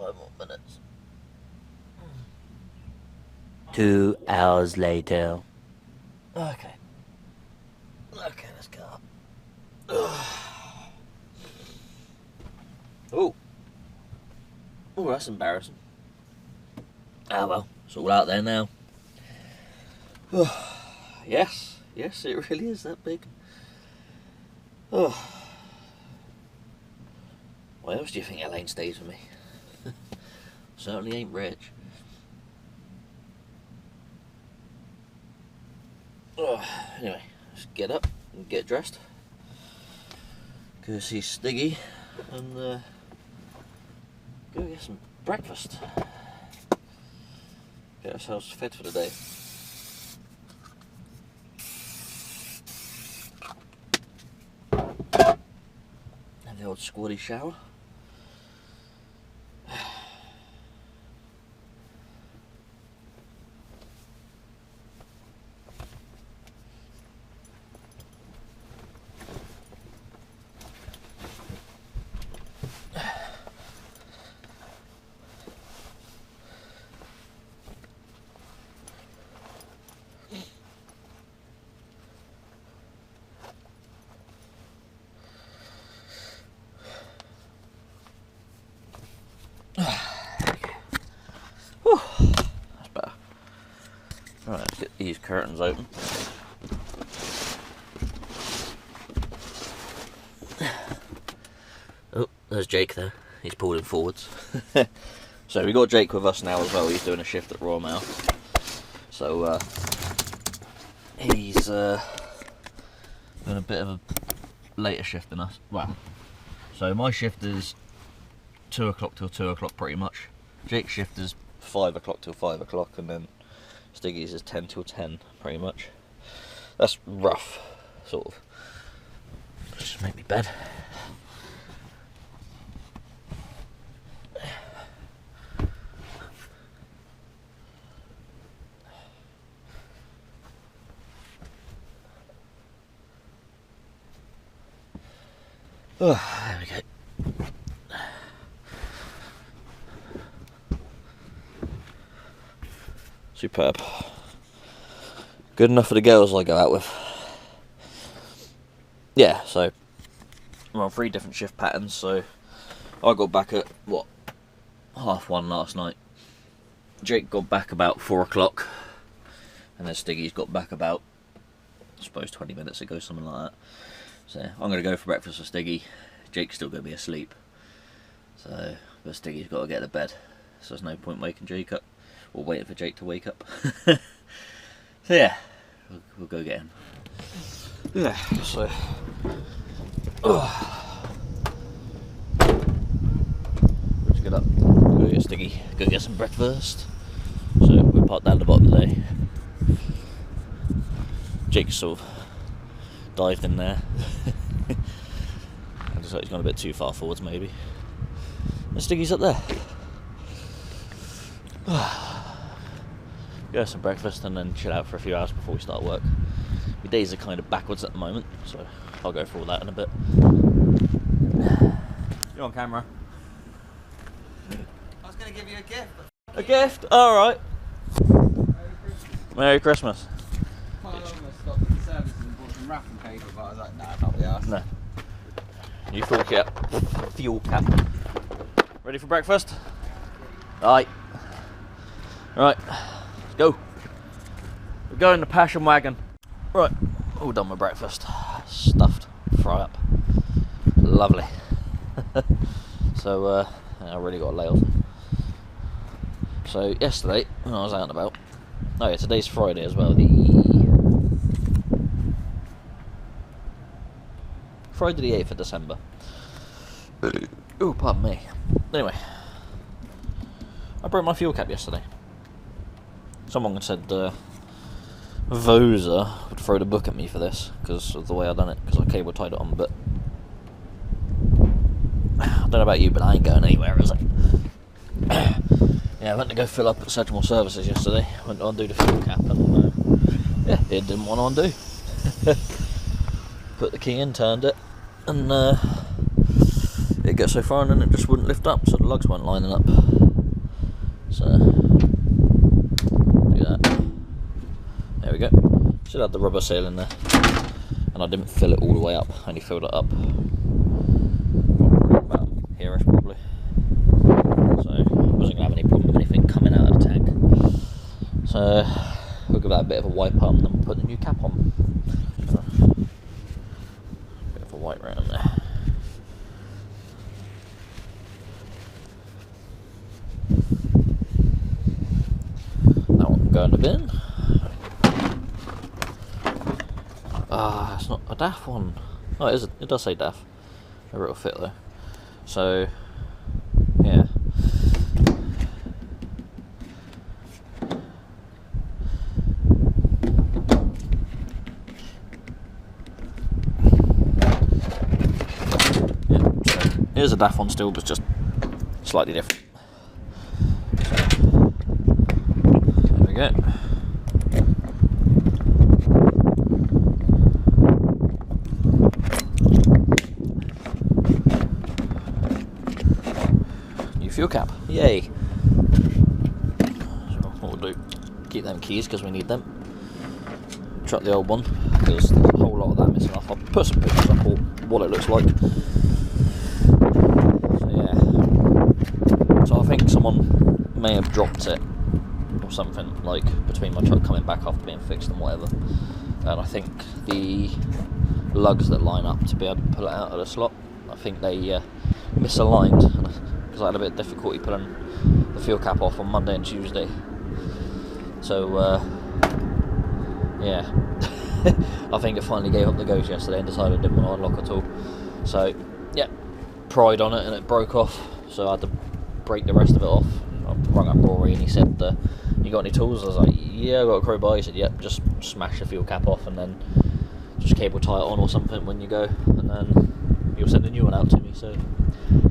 5 more minutes. 2 hours later. Okay. Okay, let's go up. Oh. Oh, that's embarrassing. Ah well, it's all out there now. Yes, yes, it really is that big. Oh. Why else do you think Elaine stays with me? Certainly ain't rich. Oh, anyway, let's get up and get dressed. Go see Stiggy and go get some breakfast. Get ourselves fed for the day. And the old squatty shower. That's better. Right, let's get these curtains open. Oh, there's Jake there. He's pulling forwards. So we got Jake with us now as well. He's doing a shift at Royal Mail. So he's doing a bit of a later shift than us. Wow. So my shift is 2 o'clock till 2 o'clock pretty much. Jake's shift is 5 o'clock till 5 o'clock, and then Stiggy's is 10 till 10 pretty much. That's rough, sort of. Let's just make me bed. Oh, there we go. Superb. Good enough for the girls I go out with. Yeah, so we're on 3 different shift patterns. So I got back at what, 1:30 last night. Jake got back about 4 o'clock, and then Stiggy's got back about, I suppose, 20 minutes ago, something like that. So I'm going to go for breakfast with Stiggy. Jake's still going to be asleep. So, but Stiggy's got to get to bed. So there's no point waking Jake up. Or waiting for Jake to wake up. So yeah, we'll go get him. Yeah, so... Let's get up. Go get Stiggy. Go get some breakfast. So we're parked down the bottom today. Jake's sort of dived in there. I just thought he's gone a bit too far forwards maybe. And Stiggy's up there. Go some breakfast and then chill out for a few hours before we start work. My days are kind of backwards at the moment, so I'll go through all that in a bit. You're on camera. I was going to give you a gift. A gift? Alright. Merry Christmas. I almost stopped at the service and bought some wrapping paper, but I was like, nah, can't be arsed. No. You fuel cap. Fuel cap. Ready for breakfast? Aye. Right, let's go. We're going to Passion Wagon. Right, all done with breakfast. Stuffed, fry up. Lovely. So, I really got lailed. So, yesterday, when I was out and about, oh yeah, today's Friday as well, Friday the 8th of December. Oh, pardon me. Anyway, I broke my fuel cap yesterday. Someone said Vosa would throw the book at me for this because of the way I done it, because I cable tied it on, but I don't know about you, but I ain't going anywhere, is it? Yeah, I went to go fill up at Sedgemoor Services yesterday, went to undo the fuel cap, and yeah, it didn't want to undo. Put the key in, turned it, and it gets so far and then it just wouldn't lift up, so the lugs weren't lining up. So do that. There we go. Should have the rubber seal in there, and I didn't fill it all the way up. I only filled it up about here-ish probably. So I wasn't gonna have any problem with anything coming out of the tank. So we'll give that a bit of a wipe on, and then we'll put the new cap on. Bit of a wipe around there. That one can go in the bin. Ah, it's not a DAF one. Oh, it is. It does say DAF. Maybe it'll fit though. So yeah. Here's a DAF one still, but just slightly different. So, there we go. New fuel cap, yay! So what we'll do, keep them keys because we need them. Chuck the old one because there's a whole lot of that missing off. I'll put some pictures up of what it looks like. So I think someone may have dropped it or something, like between my truck coming back after being fixed and whatever, and I think the lugs that line up to be able to pull it out of the slot, I think they misaligned, because I had a bit of difficulty pulling the fuel cap off on Monday and Tuesday. So yeah, I think it finally gave up the ghost yesterday and decided I didn't want to unlock at all. So yeah, pried on it and it broke off, so I had to break the rest of it off. I rang up Rory and he said, you got any tools? I was like, yeah, I got a crowbar. He said, yep, just smash the fuel cap off and then just cable tie it on or something when you go, and then you'll send a new one out to me. So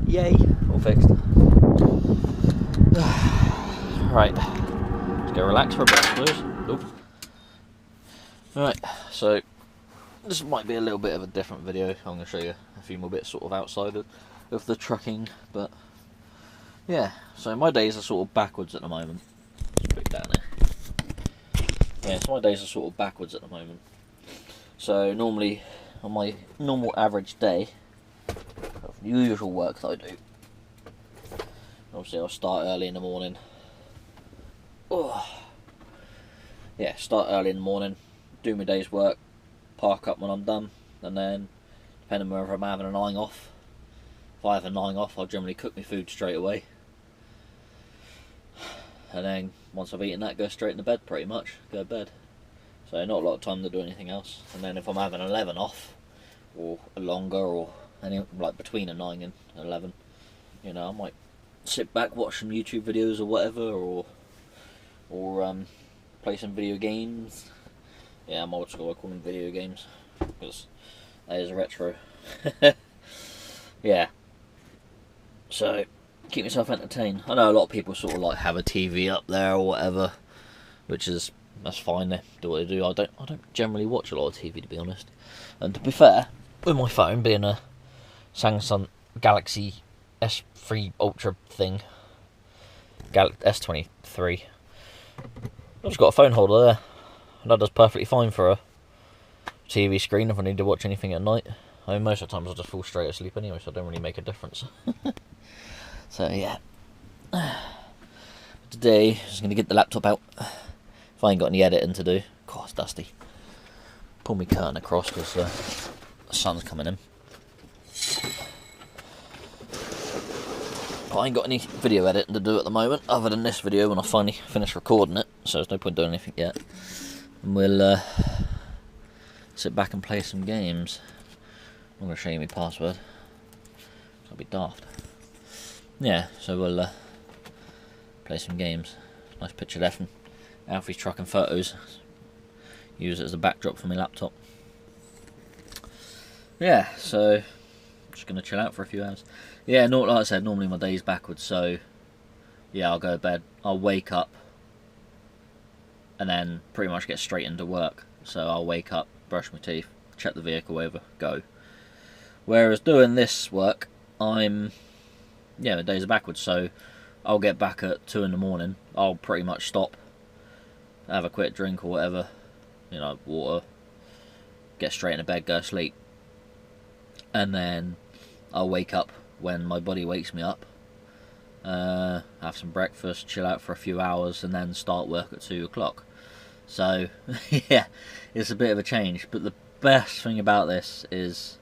yay, all fixed. Right, let's go relax for a bit, I suppose. Nope. Right, so this might be a little bit of a different video. I'm going to show you a few more bits sort of outside of the trucking, but yeah, so my days are sort of backwards at the moment. Let's put it down there. Yeah, so my days are sort of backwards at the moment. So normally, on my normal average day of the usual work that I do, obviously I'll start early in the morning. Oh, yeah, start early in the morning, do my day's work, park up when I'm done, and then depending on whether I'm having a 9 off, if I have a 9 off, I'll generally cook my food straight away. And then once I've eaten that, go straight into bed pretty much, go to bed. So not a lot of time to do anything else. And then if I'm having 11 off, or longer, or any, like between a 9 and 11, you know, I might sit back, watch some YouTube videos or whatever, or play some video games. Yeah, I'm old school, I call them video games, because that is retro. Yeah. So, keep yourself entertained. I know a lot of people sort of like have a TV up there or whatever, which is, that's fine, they do what they do. I don't generally watch a lot of TV, to be honest. And to be fair, with my phone being a Samsung Galaxy S3 Ultra thing, S23, I've just got a phone holder there. And that does perfectly fine for a TV screen if I need to watch anything at night. I mean, most of the times I'll just fall straight asleep anyway, so it don't really make a difference. So yeah. Today, I'm just going to get the laptop out. If I ain't got any editing to do. God, it's dusty. Pull my curtain across because the sun's coming in. I ain't got any video editing to do at the moment, other than this video when I finally finish recording it, so there's no point doing anything yet. And we'll sit back and play some games. I'm going to show you my password. I'll be daft. Yeah, so we'll play some games. Nice picture there from Alfie's Truckin photos. Use it as a backdrop for my laptop. Yeah, so I'm just going to chill out for a few hours. Yeah, like I said, normally my day's backwards, so yeah, I'll go to bed, I'll wake up, and then pretty much get straight into work. So I'll wake up, brush my teeth, check the vehicle over, go. Whereas doing this work, I'm, yeah, the days are backwards, so I'll get back at 2 in the morning. I'll pretty much stop, have a quick drink or whatever, you know, water, get straight into bed, go to sleep, and then I'll wake up when my body wakes me up, have some breakfast, chill out for a few hours, and then start work at 2 o'clock. So, yeah, it's a bit of a change, but the best thing about this is,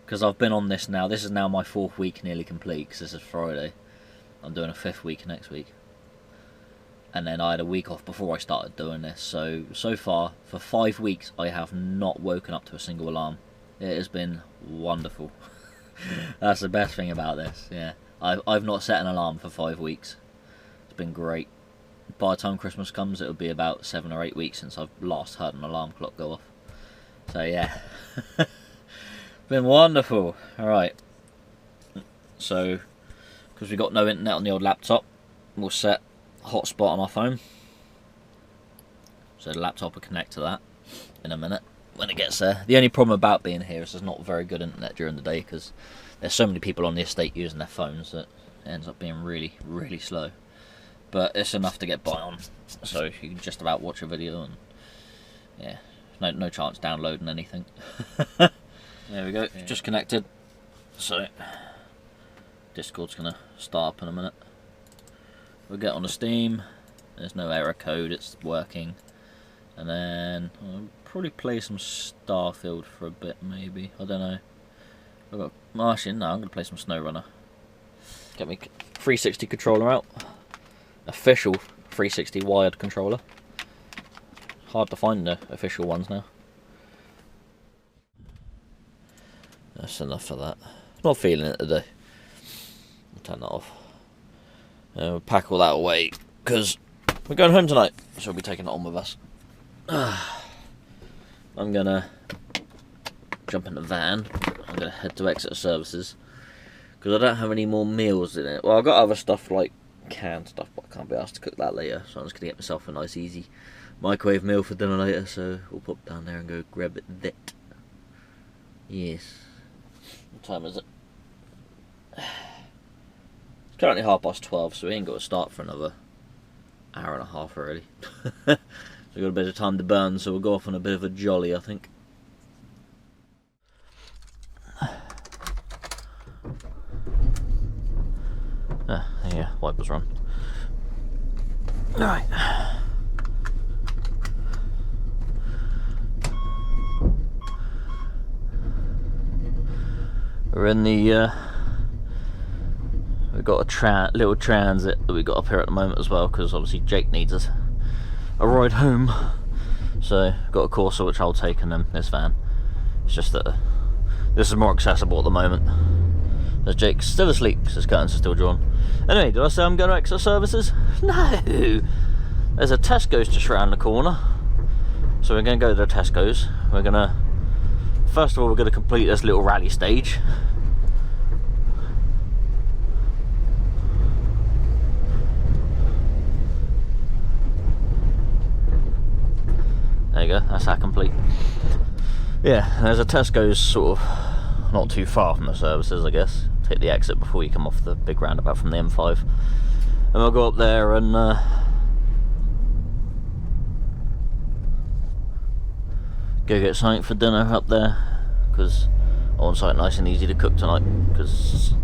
because I've been on this now, this is now my 4th week nearly complete, because this is Friday. I'm doing a 5th week next week. And then I had a week off before I started doing this, so far, for 5 weeks, I have not woken up to a single alarm. It has been wonderful. That's the best thing about this, yeah. I've not set an alarm for 5 weeks. It's been great. By the time Christmas comes, it'll be about 7 or 8 weeks since I've last heard an alarm clock go off. So yeah, been wonderful. Alright, so because we got no internet on the old laptop, we'll set hotspot on our phone, so the laptop will connect to that in a minute when it gets there. The only problem about being here is there's not very good internet during the day, because there's so many people on the estate using their phones that it ends up being really, really slow. But it's enough to get by on, so you can just about watch a video, and yeah, no chance downloading anything. There we go, yeah. Just connected, so Discord's gonna start up in a minute. We'll get on the Steam, there's no error code, it's working, and then I'll probably play some Starfield for a bit, maybe, I don't know. I've got, well, actually no, I'm gonna play some SnowRunner. Get me 360 controller out. Official 360 wired controller. Hard to find the official ones now. That's enough of that. Not feeling it today. I'll turn that off. We'll pack all that away, because we're going home tonight, so we'll be taking it on with us. I'm gonna jump in the van. I'm gonna head to Exeter Services, because I don't have any more meals in it. Well, I've got other stuff like canned stuff, but I can't be asked to cook that later, so I'm just going to get myself a nice easy microwave meal for dinner later, so we'll pop down there and go grab that. Yes. What time is it? It's currently 12:30, so we ain't got to start for another hour and a half already. So we've got a bit of time to burn, so we'll go off on a bit of a jolly, I think. Yeah, wipers run. Alright. We're in the, we've got a little transit that we got up here at the moment as well, because obviously Jake needs a ride home. So, got a Corsa which I'll take, and then this van. It's just that this is more accessible at the moment. As Jake's still asleep, because his curtains are still drawn. Anyway, did I say I'm going to Exeter Services? No! There's a Tesco's just around the corner. So we're going to go to the Tesco's. We're going to, first of all, we're going to complete this little rally stage. There you go, that's that complete. Yeah, there's a Tesco's sort of not too far from the services, I guess. Take the exit before you come off the big roundabout from the M5, and we'll go up there and go get something for dinner up there, because I want something nice and easy to cook tonight, because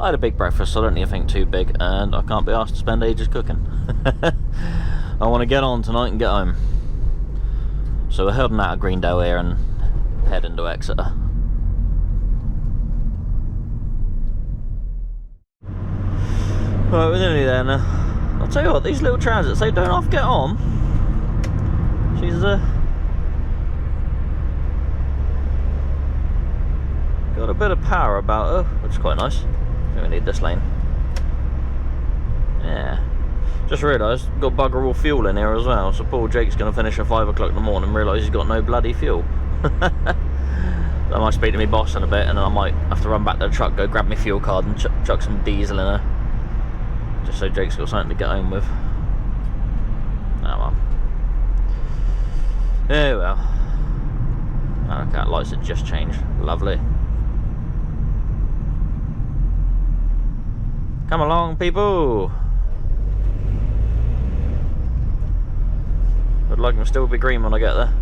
I had a big breakfast, so I don't need anything too big, and I can't be asked to spend ages cooking. I want to get on tonight and get home. So we're heading out of Greendale here and heading to Exeter. Right, we're nearly there now. I'll tell you what, these little transits, they don't half get on. She's got a bit of power about her, which is quite nice. I think we need this lane. Yeah. Just realised, we've got bugger all fuel in here as well, so poor Jake's going to finish at 5 o'clock in the morning and realise he's got no bloody fuel. I might speak to my boss in a bit, and then I might have to run back to the truck, go grab my fuel card and chuck some diesel in her. Just so Jake's got something to get home with. Oh well. Yeah, well. Oh, okay, lights have just changed. Lovely. Come along, people. I'd like them to still be green when I get there.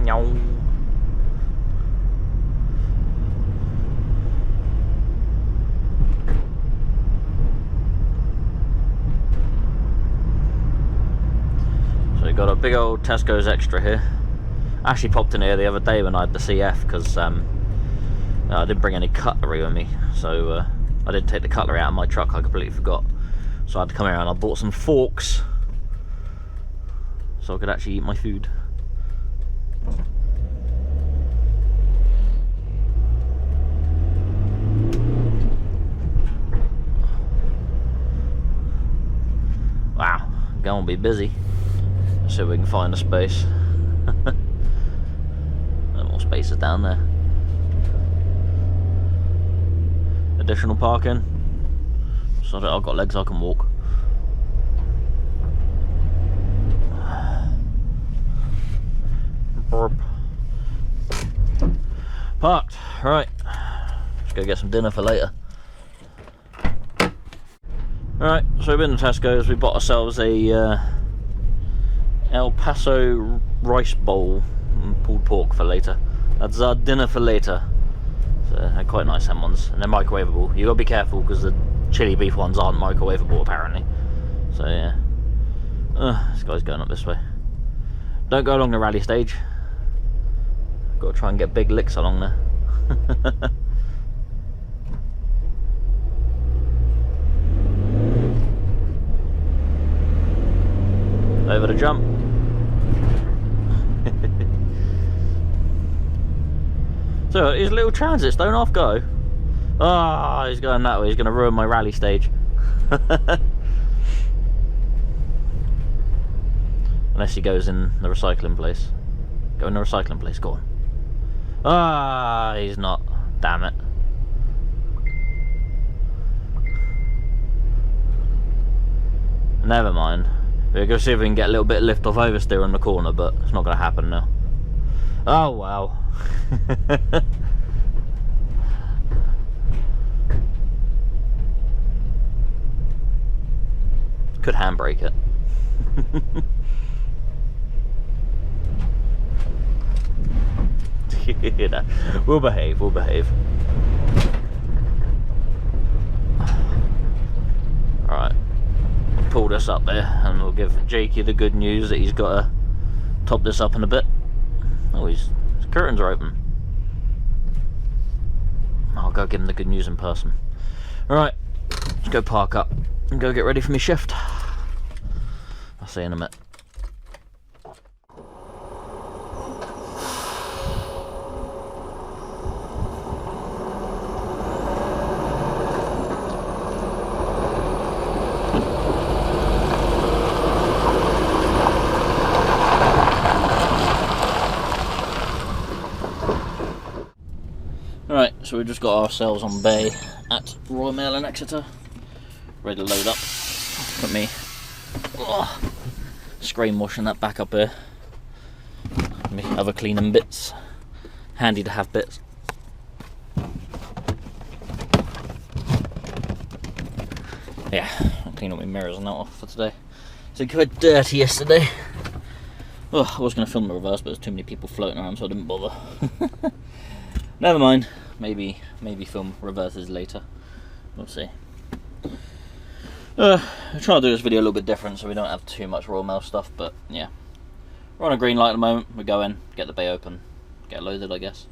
No. So we got a big old Tesco's Extra here. I actually popped in here the other day when I had the CF because I didn't bring any cutlery with me, so I didn't take the cutlery out of my truck. I completely forgot, so I had to come here and I bought some forks so I could actually eat my food. Wow, gonna be busy. Let's see if we can find a space. No more spaces down there. Additional parking, so that I've got legs I can walk. Parked. Right, let's go get some dinner for later. Alright, so we've been to Tesco's. We bought ourselves a El Paso rice bowl and pulled pork for later. That's our dinner for later. So they're quite nice, them ones, and they're microwavable. You gotta be careful because the chili beef ones aren't microwavable apparently. So yeah. This guy's going up this way. Don't go along the rally stage. Gotta try and get big licks along there. Over the jump. So his little transits don't half go. Ah, he's going that way. He's going to ruin my rally stage. Unless he goes in the recycling place. Go in the recycling place. Go on. Ah, he's not. Damn it. Never mind. We're going to see if we can get a little bit of lift off oversteer on the corner, but it's not going to happen now. Oh wow. Could handbrake it. No, we'll behave, we'll behave. Alright, pull this up there and we'll give Jakey the good news that he's got to top this up in a bit. Oh, his curtains are open. I'll go give him the good news in person. Alright, let's go park up and go get ready for my shift. I'll see you in a minute. Right, so we just got ourselves on bay at Royal Mail in Exeter, ready to load up. Got me screen washing that back up here. Me other cleaning bits, handy to have bits. Yeah, I'll clean up my mirrors and that off for today. So quite dirty yesterday. Oh, I was going to film the reverse, but there's too many people floating around, so I didn't bother. Never mind. Maybe film reverses later. We'll see. I'll try to do this video a little bit different so we don't have too much Royal Mail stuff, but yeah. We're on a green light at the moment. We go in, get the bay open, get loaded, I guess.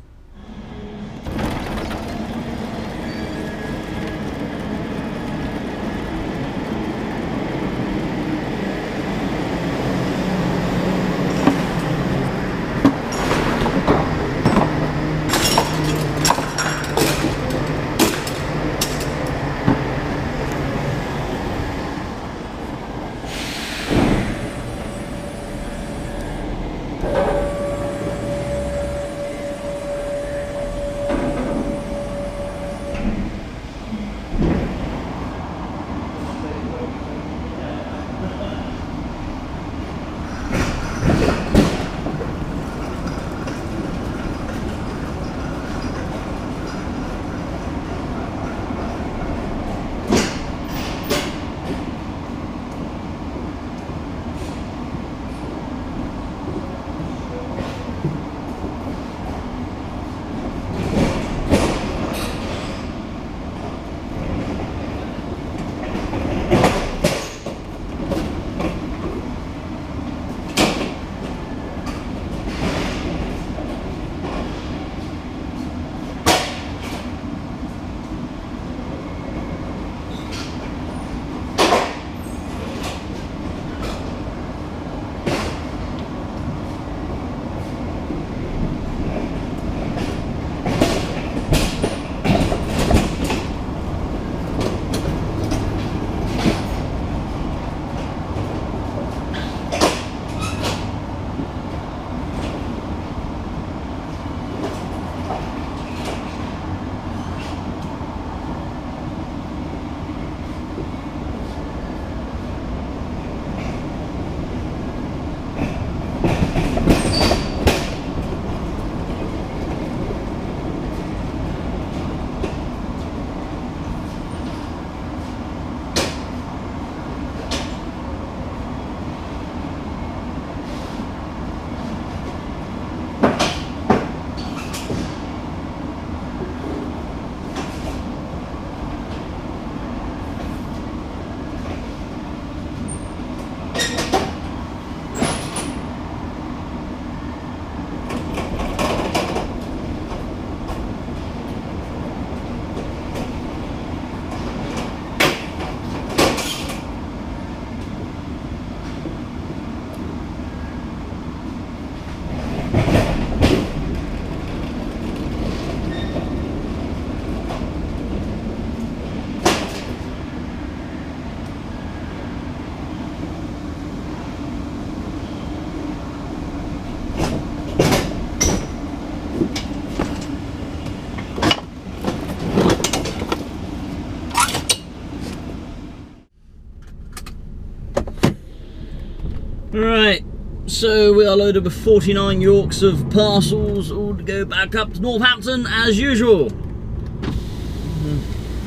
Right, so we are loaded with 49 Yorks of parcels, all to go back up to Northampton as usual.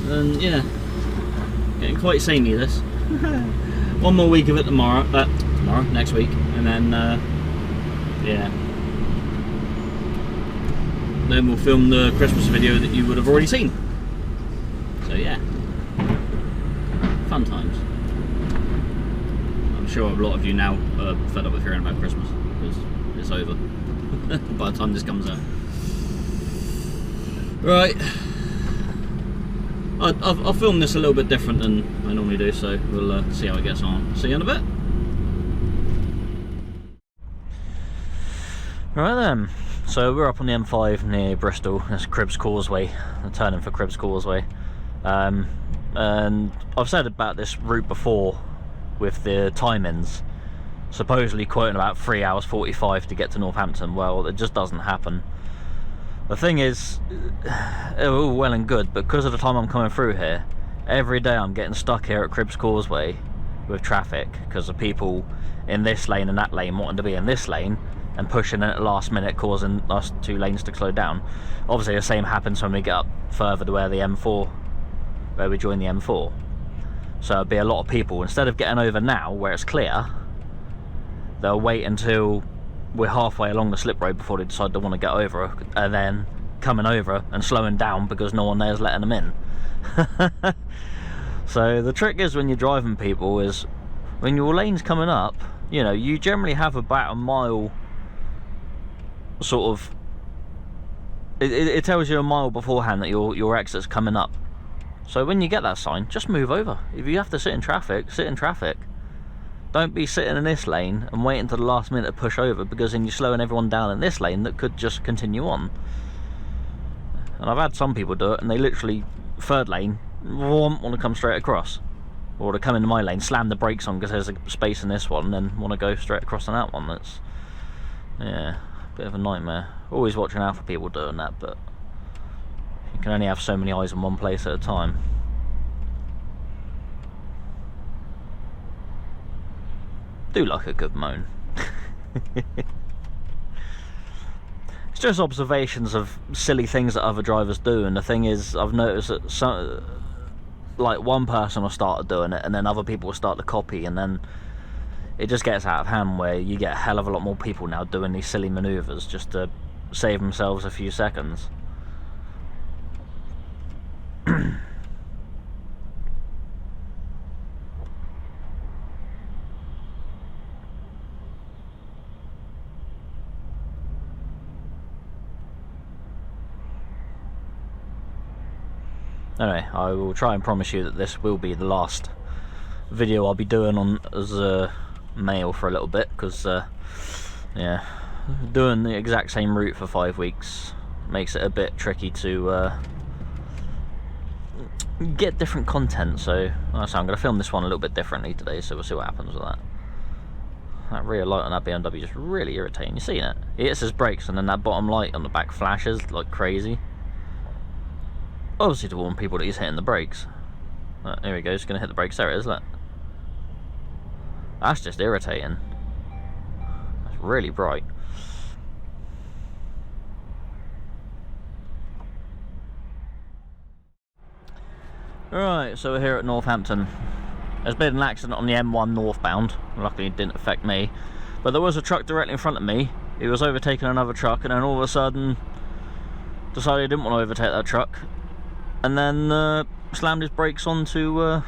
And yeah, getting quite samey this. One more week of it tomorrow, next week, and then yeah, then we'll film the Christmas video that you would have already seen. So yeah, fun times. I'm sure a lot of you now are fed up with hearing about Christmas because it's over by the time this comes out. Right, I'll film this a little bit different than I normally do, so we'll see how it gets on. See you in a bit. Right then, so we're up on the M5 near Bristol. That's Cribbs Causeway, the turning for Cribbs Causeway. And I've said about this route before with the timings, supposedly quoting about 3 hours 45 to get to Northampton. Well, it just doesn't happen. The thing is, all well and good, but because of the time I'm coming through here, every day I'm getting stuck here at Cribbs Causeway with traffic because of people in this lane and that lane wanting to be in this lane and pushing in at the last minute, causing us 2 lanes to slow down. Obviously the same happens when we get up further to where the M4, where we join the M4. So it'll be a lot of people, instead of getting over now where it's clear, they'll wait until we're halfway along the slip road before they decide they want to get over, and then coming over and slowing down because no one there's letting them in. So the trick is, when you're driving people, is when your lane's coming up, you know, you generally have about a mile sort of, it tells you a mile beforehand that your exit's coming up. So when you get that sign, just move over. If you have to sit in traffic, sit in traffic. Don't be sitting in this lane and waiting to the last minute to push over, because then you're slowing everyone down in this lane that could just continue on. And I've had some people do it, and they literally, third lane, want to come straight across. Or to come into my lane, slam the brakes on because there's a space in this one, and then want to go straight across on that one. That's, yeah, a bit of a nightmare. Always watching out for people doing that, but you can only have so many eyes in one place at a time. Do like a good moan. It's just observations of silly things that other drivers do, and the thing is, I've noticed that some, like, one person will start doing it and then other people will start to copy, and then it just gets out of hand where you get a hell of a lot more people now doing these silly manoeuvres just to save themselves a few seconds. Anyway, I will try and promise you that this will be the last video I'll be doing on as a male for a little bit, because yeah, doing the exact same route for 5 weeks makes it a bit tricky to get different content. So I'm going to film this one a little bit differently today, so we'll see what happens with that. That rear light on that BMW is just really irritating. You seen it? He hits his brakes and then that bottom light on the back flashes like crazy. Obviously to warn people that he's hitting the brakes. Here he goes, he's going to hit the brakes. There it is, look. That's just irritating. That's really bright. Right, so we're here at Northampton. There's been an accident on the M1 northbound. Luckily it didn't affect me. But there was a truck directly in front of me. He was overtaking another truck, and then all of a sudden decided he didn't want to overtake that truck, and then slammed his brakes on to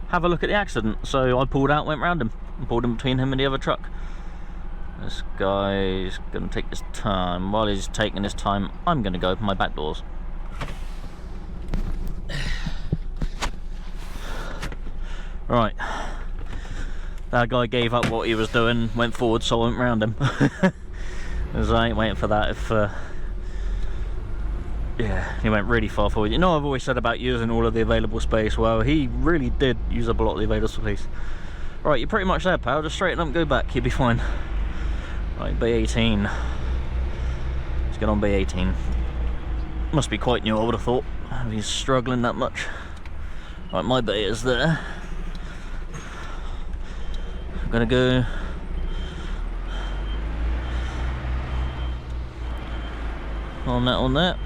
have a look at the accident. So I pulled out, went round him, and pulled in between him and the other truck. This guy's going to take his time. While he's taking his time, I'm going to go open my back doors. Right, that guy gave up what he was doing, went forward, so I went round him. Because I ain't waiting for that. If yeah, he went really far forward. You know, I've always said about using all of the available space. Well, he really did use up a lot of the available space. Right, you're pretty much there, pal. Just straighten up and go back, you'll be fine. Right, B18. Let's get on B18. Must be quite new, I would have thought, if he's struggling that much. Right, my beta's there. I'm gonna go on that.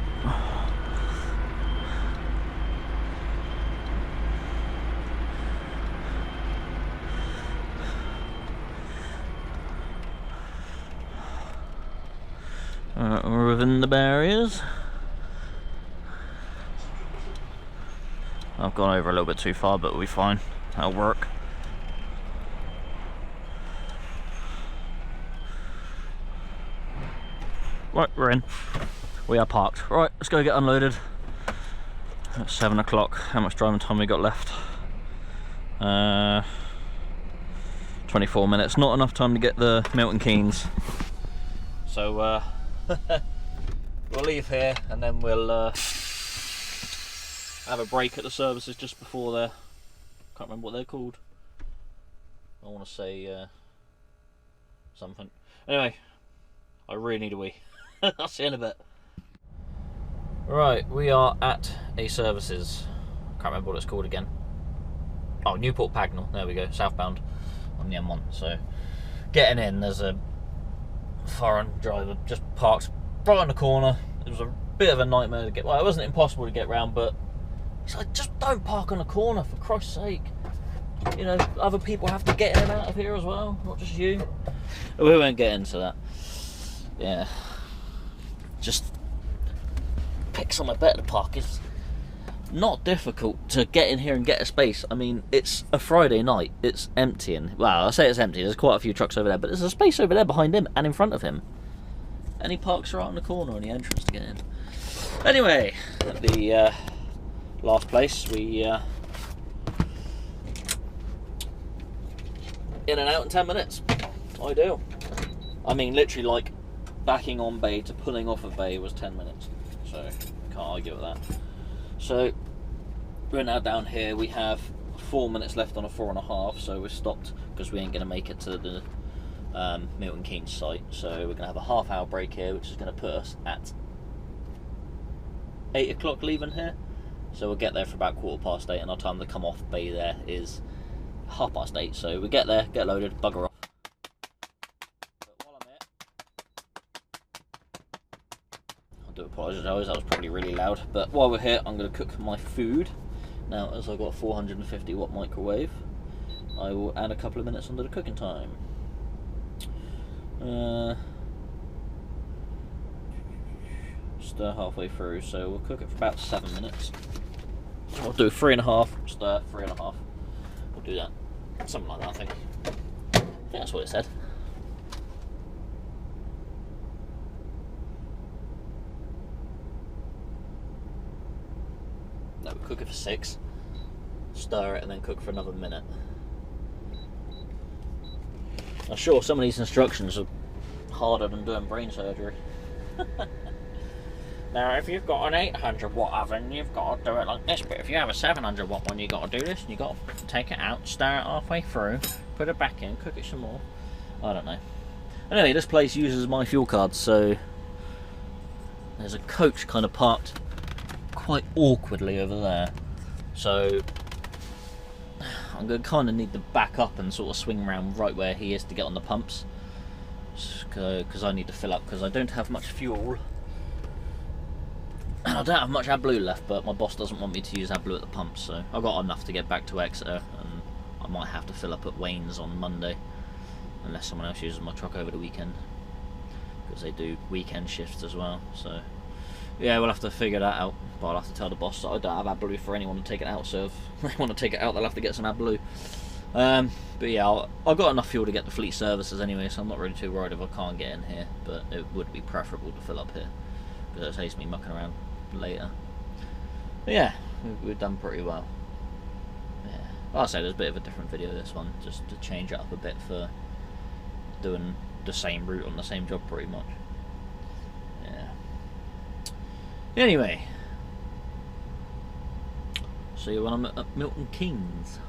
Alright, we're within the barriers. I've gone over a little bit too far, but we'll be fine. That'll work. Right, we're in. We are parked. Right, let's go get unloaded. It's 7 o'clock. How much driving time we got left? 24 minutes. Not enough time to get the Milton Keynes. So we'll leave here and then we'll have a break at the services just before there. Can't remember what they're called. I want to say something. Anyway, I really need a wee. I'll see you in a bit. Right, we are at a services. Can't remember what it's called again. Oh, Newport Pagnell. There we go. Southbound on the M1. So getting in, there's a foreign driver just parked right on the corner. It was a bit of a nightmare to get. Well, it wasn't impossible to get round, but it's like, just don't park on the corner for Christ's sake. You know, other people have to get in and out of here as well, not just you. We won't get into that. Yeah. Just pick somewhere better to park. It's not difficult to get in here and get a space. I mean, it's a Friday night. It's emptying. Well, I say it's empty. There's quite a few trucks over there, but there's a space over there behind him and in front of him. And he parks right on the corner on the entrance to get in. Anyway, the last place we in and out in 10 minutes. Ideal. I mean, literally, like, backing on bay to pulling off of bay was 10 minutes. So, can't argue with that. So, we're now down here. We have 4 minutes left on a 4.5, so we've stopped because we ain't going to make it to the Milton Keynes site. So, we're going to have a half-hour break here, which is going to put us at 8 o'clock leaving here. So, we'll get there for about 8:15, and our time to come off bay there is 8:30. So, we get there, get loaded, bugger off. I do apologise, that was probably really loud, but while we're here I'm going to cook my food. Now, as I've got a 450 watt microwave, I will add a couple of minutes onto the cooking time. Stir halfway through, so we'll cook it for about 7 minutes. I'll do 3.5, stir, 3.5. We'll do that, something like that, I think that's what it said. No, we'll cook it for 6, stir it, and then cook for another minute. I'm sure some of these instructions are harder than doing brain surgery. Now, if you've got an 800 watt oven, you've got to do it like this, but if you have a 700 watt one, you've got to do this, and you've got to take it out, stir it halfway through, put it back in, cook it some more. I don't know. Anyway, this place uses my fuel card, so there's a coach kind of parked quite awkwardly over there, so I'm going to kind of need to back up and sort of swing around right where he is to get on the pumps, because I need to fill up, because I don't have much fuel. I don't have much AdBlue left, but my boss doesn't want me to use AdBlue at the pumps, so I've got enough to get back to Exeter, and I might have to fill up at Wayne's on Monday, unless someone else uses my truck over the weekend, because they do weekend shifts as well. So yeah, we'll have to figure that out, but I'll have to tell the boss that I don't have AdBlue for anyone to take it out, so if they want to take it out, they'll have to get some AdBlue. But yeah, I've got enough fuel to get the fleet services anyway, so I'm not really too worried if I can't get in here, but it would be preferable to fill up here, because it saves me mucking around later. But yeah, we've done pretty well. Yeah, like I said, there's a bit of a different video this one, just to change it up a bit for doing the same route on the same job pretty much. Yeah. Anyway, see you when I'm at Milton Keynes.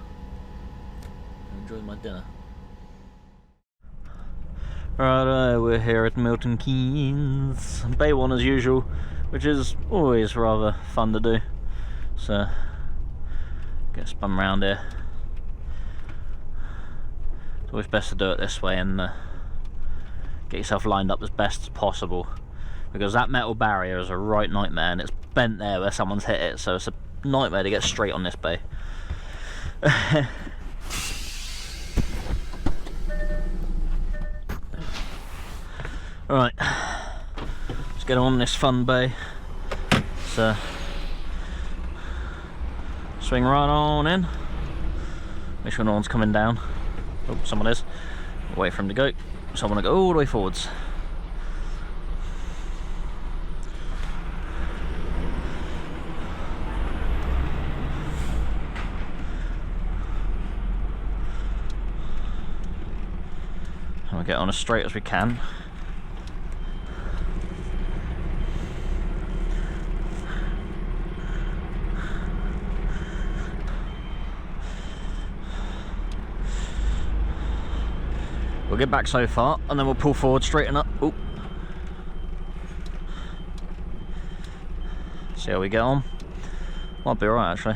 Enjoy my dinner. Right, we're here at Milton Keynes. Bay one as usual, which is always rather fun to do. So, get spun around here. It's always best to do it this way and get yourself lined up as best as possible. because that metal barrier is a right nightmare, and it's bent there where someone's hit it, so it's a nightmare to get straight on this bay. Right, let's get on this fun bay. So swing right on in. Make sure no one's coming down. Oh, someone is. Wait for him to go. So I want to go all the way forwards. And we'll get on as straight as we can. We'll get back so far and then we'll pull forward, straighten up. Oop. See how we get on. Might be alright actually.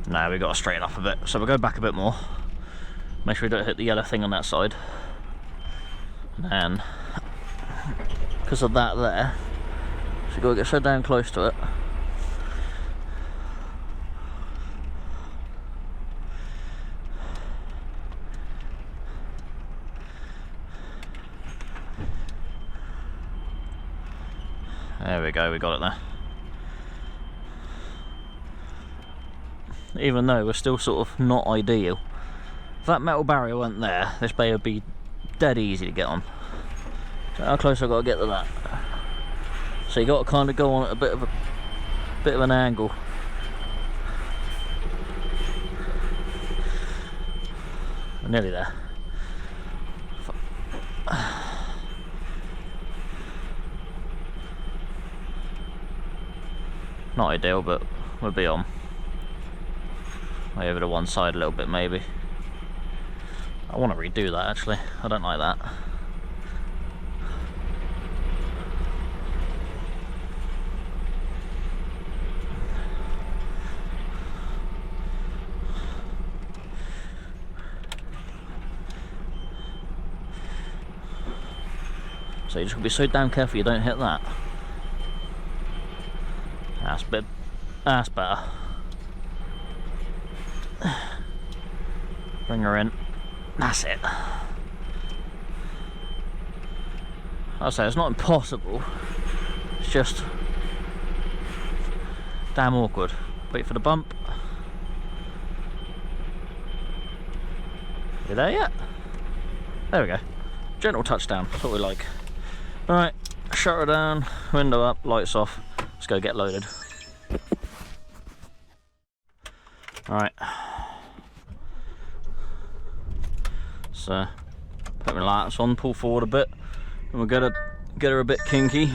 No, we've got to straighten up a bit. So we'll go back a bit more. Make sure we don't hit the yellow thing on that side. And because of that there, so we've got to get so down close to it. There we go, we got it there. Even though we're still sort of not ideal. If that metal barrier weren't there, this bay would be dead easy to get on. So how close I've got to get to that? So you got to kind of go on at a bit of an angle. We're nearly there. Not ideal, but we'll be on. Way over to one side a little bit maybe. I want to redo that actually, I don't like that. So you just got to be so damn careful you don't hit that. That's better. Bring her in. That's it. I'll say it's not impossible. It's just damn awkward. Wait for the bump. You there yet? There we go. Gentle touchdown. That's what we like. Alright, shutter down, window up, lights off. Let's go get loaded. Alright. So, put my lights on, pull forward a bit, and we'll get her a bit kinky.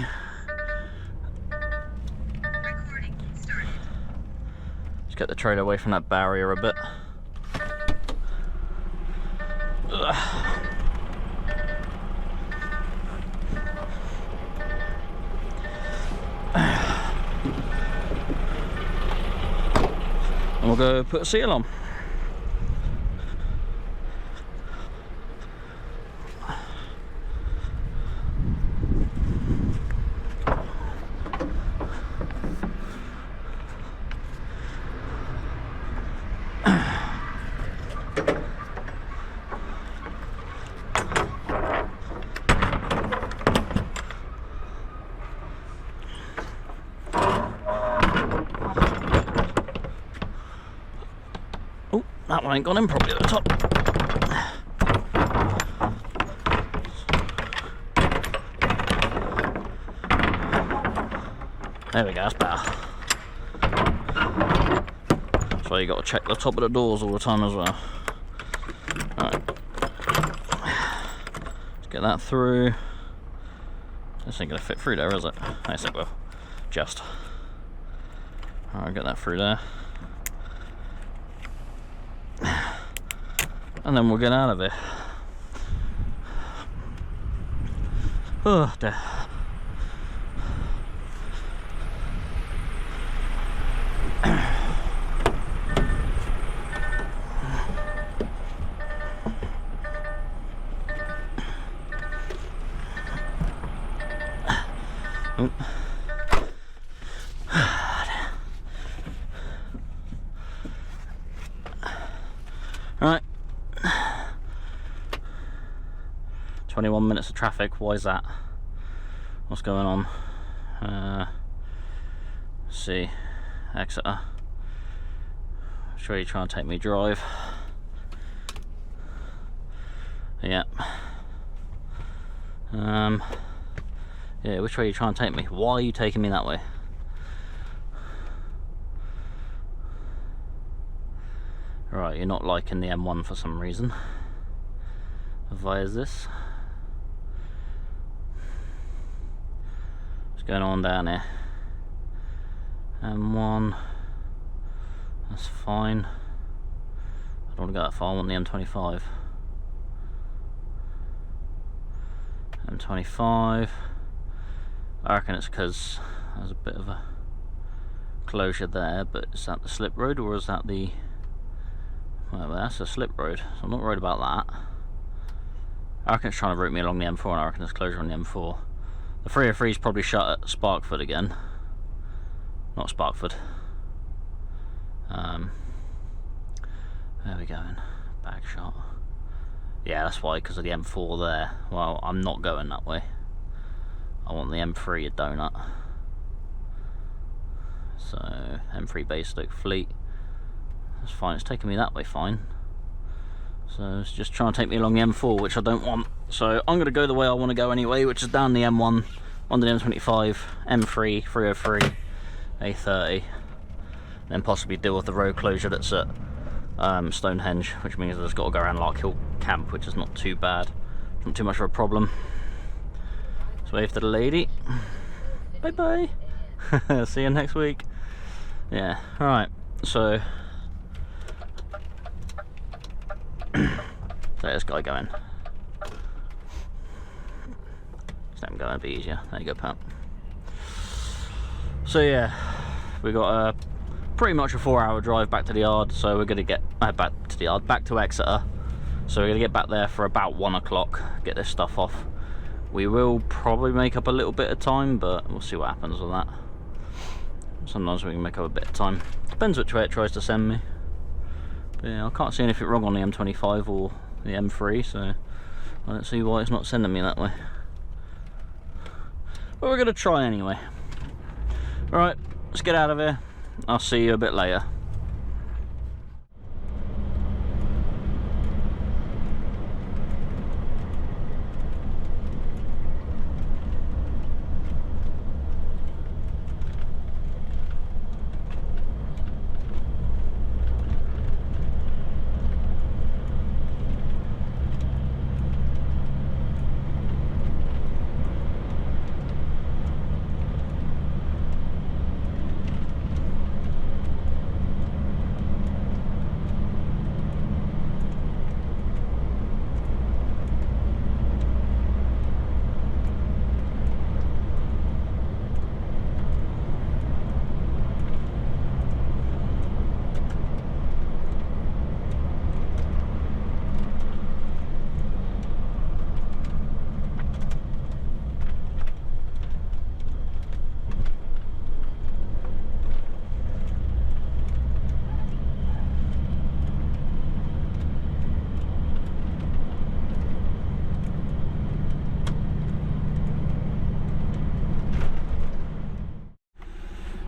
Just get the trailer away from that barrier a bit. And we'll go put a seal on. That one ain't gone in properly at the top. There we go, that's better. That's why you got to check the top of the doors all the time as well. Alright. Let's get that through. This ain't going to fit through there, is it? Yes, it will. Just. Alright, get that through there. And then we'll get out of it. Oh dear. 21 minutes of traffic. Why is that? What's going on? Let's see. Exeter. Sure, you trying to take me drive? Yeah. Yeah, which way are you trying to take me? Why are you taking me that way? Right, you're not liking the M1 for some reason. Why is this? What's going on down here? M1. That's fine. I don't want to go that far, I want the M25. M25. I reckon it's because there's a bit of a closure there, but is that the slip road or is that the... Well, that's a slip road, so I'm not worried about that. I reckon it's trying to route me along the M4, and I reckon there's closure on the M4. The 303 is probably shut at Sparkford again. Not Sparkford. There we go. Back shot. Yeah, that's why, because of the M4 there. Well, I'm not going that way. I want the M3 a donut. So, M3 Basilisk Fleet. That's fine, it's taking me that way fine. So it's just trying to take me along the M4, which I don't want. So I'm going to go the way I want to go anyway, which is down the M1, on the M25, M3, 303, A30. Then possibly deal with the road closure that's at Stonehenge, which means I've just got to go around Larkhill Camp, which is not too bad. Not too much of a problem. Let's wave to the lady. Bye bye. See you next week. Yeah, alright, so there's this guy going. Let him go, it'll be easier. There you go, Pat. So yeah, we got pretty much a 4-hour drive back to the yard, so we're gonna get back to the yard, back to Exeter. So we're gonna get back there for about 1 o'clock, get this stuff off. We will probably make up a little bit of time, but we'll see what happens with that. Sometimes we can make up a bit of time. Depends which way it tries to send me. But yeah, I can't see anything wrong on the M25 or the M3, so I don't see why it's not sending me that way. But we're gonna try anyway. Alright, let's get out of here. I'll see you a bit later.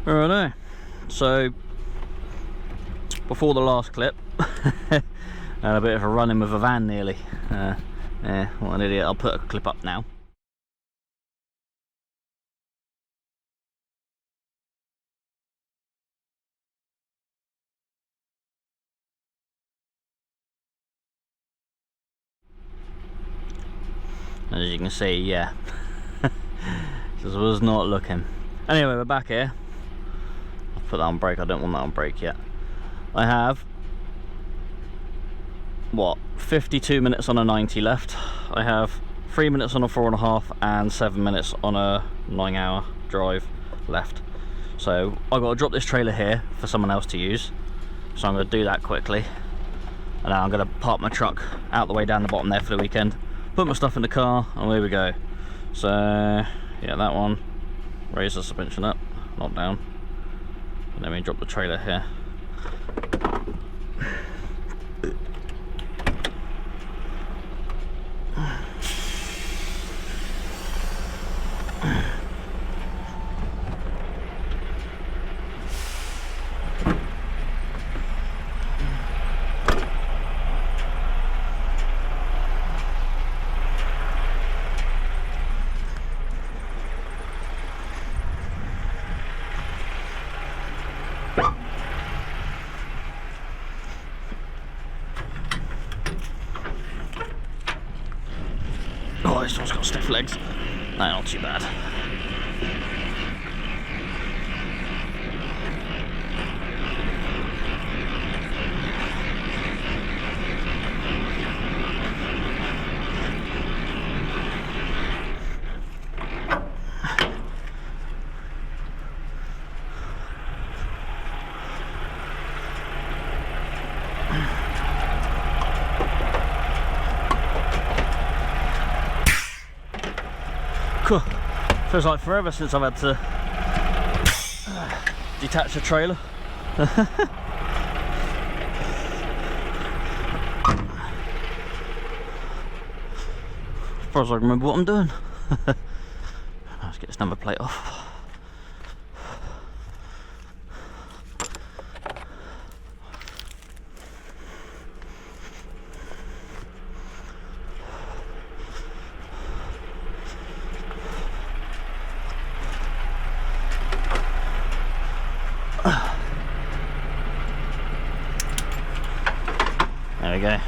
Alright, so before the last clip, had a bit of a run-in with a van nearly. Yeah, what an idiot. I'll put a clip up now. As you can see, yeah, this was not looking. Anyway, we're back here. I'll put that on brake. I don't want that on brake yet. I have, what, 52 minutes on a 90 left. I have 3 minutes on a 4.5 and 7 minutes on a 9-hour drive left. So I've got to drop this trailer here for someone else to use. So I'm going to do that quickly. And now I'm going to park my truck out the way down the bottom there for the weekend. Put my stuff in the car, and away we go. So, yeah, that one. Raise the suspension up, not down. And then we drop the trailer here. stiff legs. No, not too bad. Cool. Feels like forever since I've had to detach a trailer. As far as I remember what I'm doing. Let's get this number plate off. There we go.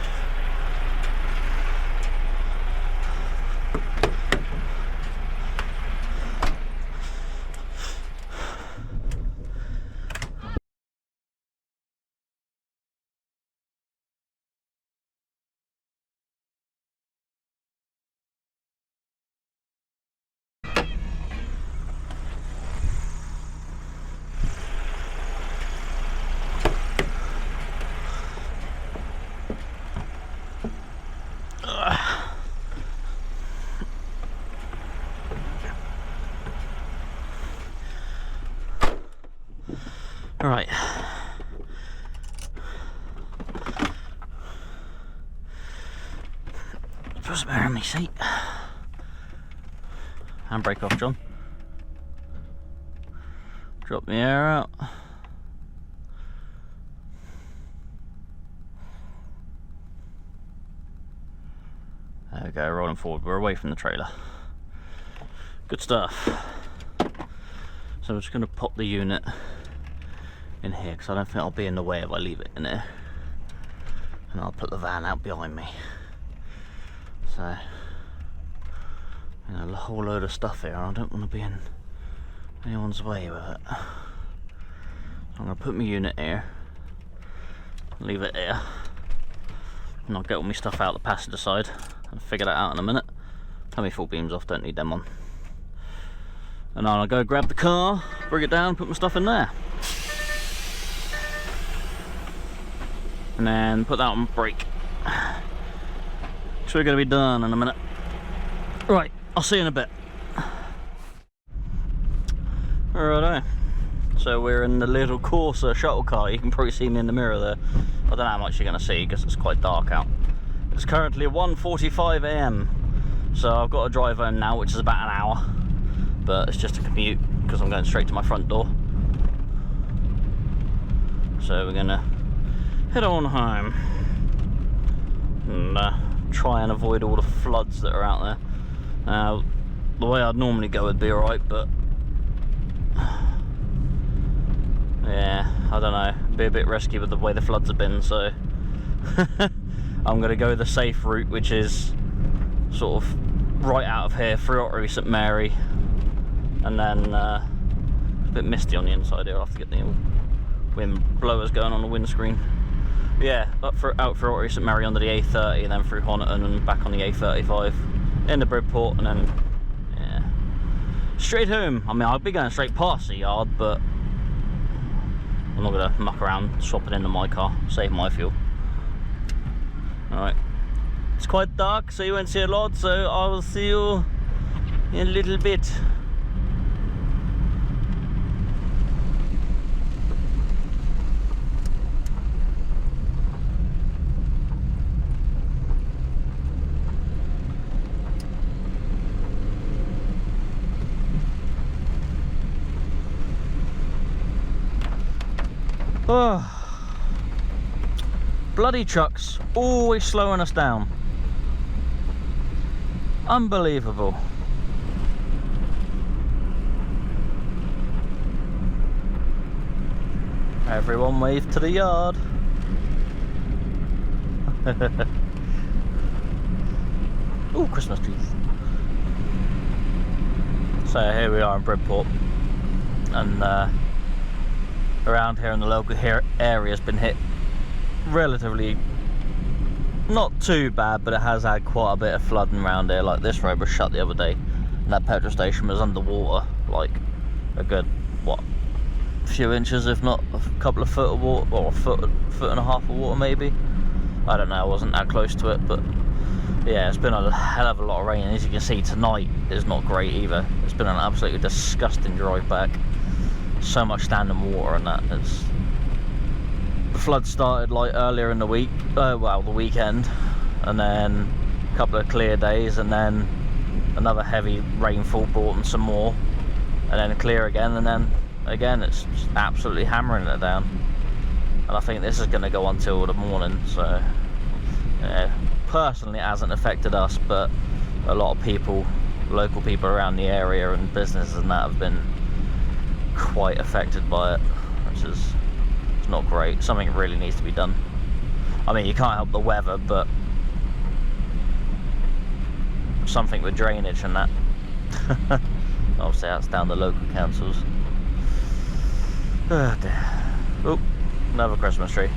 Right. Put some air on my seat. Handbrake off, John. Drop the air out. There we go, rolling forward. We're away from the trailer. Good stuff. So I'm just going to pop the unit in here because I don't think I'll be in the way if I leave it in here, and I'll put the van out behind me. So, you know, a whole load of stuff here. I don't want to be in anyone's way with it. So I'm going to put my unit here, leave it here, and I'll get all my stuff out the passenger side and figure that out in a minute. Have my full beams off, don't need them on. And then I'll go grab the car, bring it down, put my stuff in there. And then put that on brake. So we're going to be done in a minute. Right, I'll see you in a bit. Alrighto. So we're in the little Corsa shuttle car. You can probably see me in the mirror there. I don't know how much you're going to see because it's quite dark out. It's currently 1:45 AM. So I've got to drive home now, which is about an hour. But it's just a commute because I'm going straight to my front door. So we're going to head on home and try and avoid all the floods that are out there. Now, the way I'd normally go would be alright, but yeah, I don't know, be a bit risky with the way the floods have been, so I'm going to go the safe route, which is sort of right out of here through Ottery St Mary, and then it's a bit misty on the inside here. I'll have to get the wind blowers going on the windscreen. Yeah, out through Ottery St Mary under the A30, and then through Honiton and back on the A35 into Bridport, and then yeah, straight home. I mean, I'll be going straight past the yard, but I'm not gonna muck around swapping into my car, save my fuel. Alright, it's quite dark, so you won't see a lot, so I will see you in a little bit. Oh, bloody trucks, always slowing us down. Unbelievable. Everyone wave to the yard. Oh, Christmas trees. So here we are in Bridport, and around here in the local area has been hit relatively not too bad, but it has had quite a bit of flooding around here. Like this road was shut the other day, and that petrol station was underwater, like a good few inches, if not a couple of foot of water, or a foot and a half of water maybe. I don't know, I wasn't that close to it, but yeah, it's been a hell of a lot of rain, and as you can see tonight is not great either. It's been an absolutely disgusting drive back. So much standing water and that. The flood started like earlier in the week, well, the weekend, and then a couple of clear days, and then another heavy rainfall brought in some more, and then clear again, and then again it's just absolutely hammering it down. And I think this is going to go on till the morning. So yeah, personally it hasn't affected us, but a lot of people, local people around the area and businesses and that, have been quite affected by it, which is not great. Something really needs to be done. I mean, you can't help the weather, but something with drainage and that. Obviously that's down the local councils. Oh dear. Oh, another Christmas tree.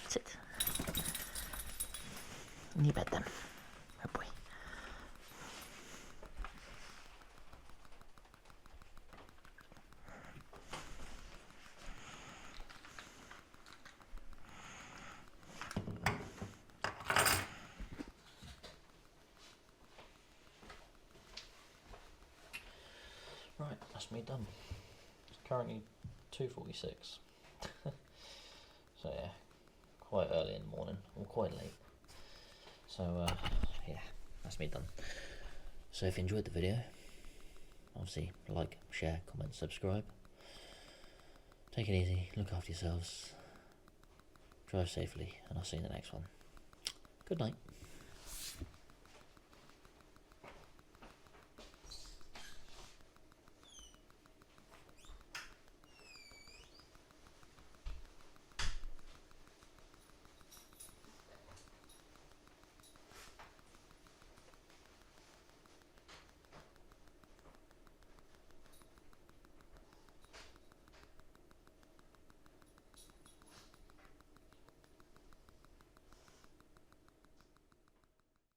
Sit. In your bed then. Good boy. Right, that's me done. It's currently 2:46. So yeah, quite early in the morning, or quite late. So yeah, that's me done. So if you enjoyed the video, obviously like, share, comment, subscribe. Take it easy, look after yourselves, drive safely, and I'll see you in the next one. Good night.